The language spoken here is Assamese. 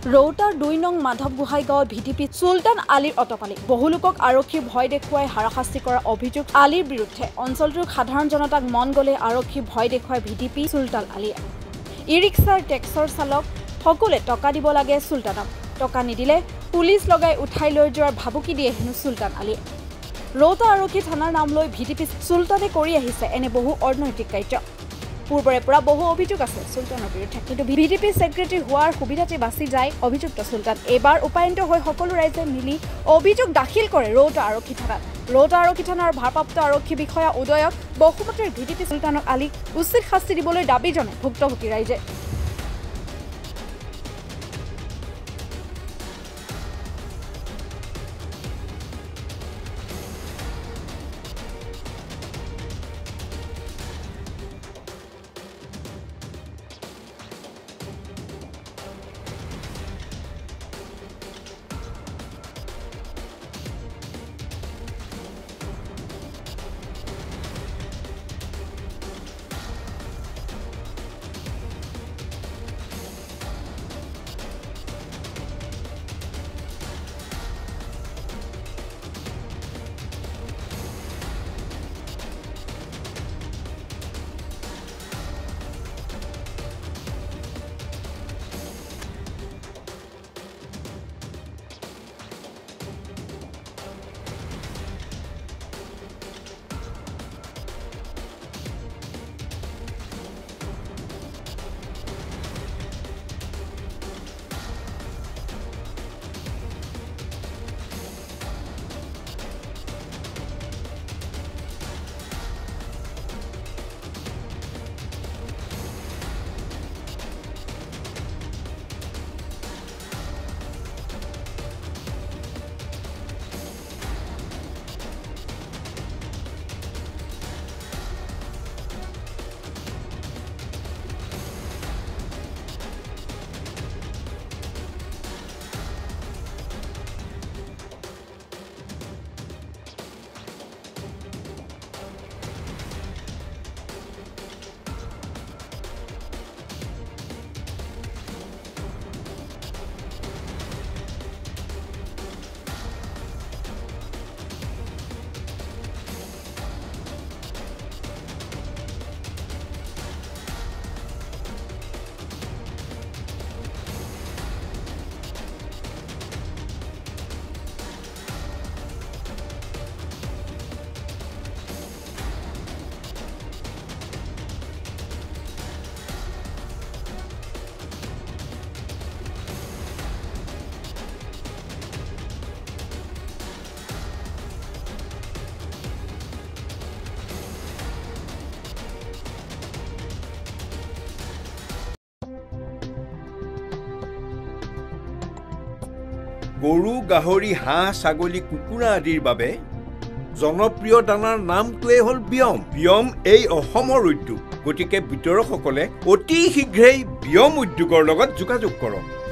ৰৌতাৰ ২ নং মাধৱ গোহাঁই গাঁৱত ভিডিপি চুলতান আলীৰ অটপালি বহু লোকক আৰক্ষীৰ ভয় দেখুৱাই হাৰাশাস্তি কৰাৰ অভিযোগ আলীৰ বিৰুদ্ধে অঞ্চলটোৰ সাধাৰণ জনতাক মন গলে আৰক্ষী ভয় দেখুৱাই ভিডিপি চুলতান আলীয়ে ই ৰিক্সাৰ টেক্সৰ চালক সকলে টকা দিব লাগে চুলতানক টকা নিদিলে পুলিচ লগাই উঠাই লৈ যোৱাৰ ভাবুকি দিয়ে হেনো চুলতান আলীয়ে ৰৌতা আৰক্ষী থানাৰ নাম লৈ ভিডিপি চুলতানে কৰি আহিছে এনে বহু অনৈতিক কাৰ্য পূৰ্বৰে পৰা বহু অভিযোগ আছে চুলতানৰ বিৰুদ্ধে কিন্তু ভিডিপি সেক্ৰেটাৰী হোৱাৰ সুবিধাতে বাছি যায় অভিযুক্ত চুলতান এবাৰ উপায়ন্ত হৈ সকলো ৰাইজে মিলি অভিযোগ দাখিল কৰে ৰৌতা আৰক্ষী থানাত ৰৌতা আৰক্ষী থানাৰ ভাৰপ্ৰাপ্ত আৰক্ষী বিষয়া উদয়ক বহুমতৰ ভিডিপি চুলতানক আলীক উচিত শাস্তি দিবলৈ দাবী জনায় ভুক্তভোগী ৰাইজে গৰু গাহৰি হাঁহ ছাগলী কুকুৰা আদিৰ বাবে জনপ্ৰিয় দানাৰ নামটোৱে হ'ল বিয়ম এই অসমৰ উদ্যোগ গতিকে বিতৰকসকলে অতি শীঘ্ৰেই বিয়ম উদ্যোগৰ লগত যোগাযোগ কৰক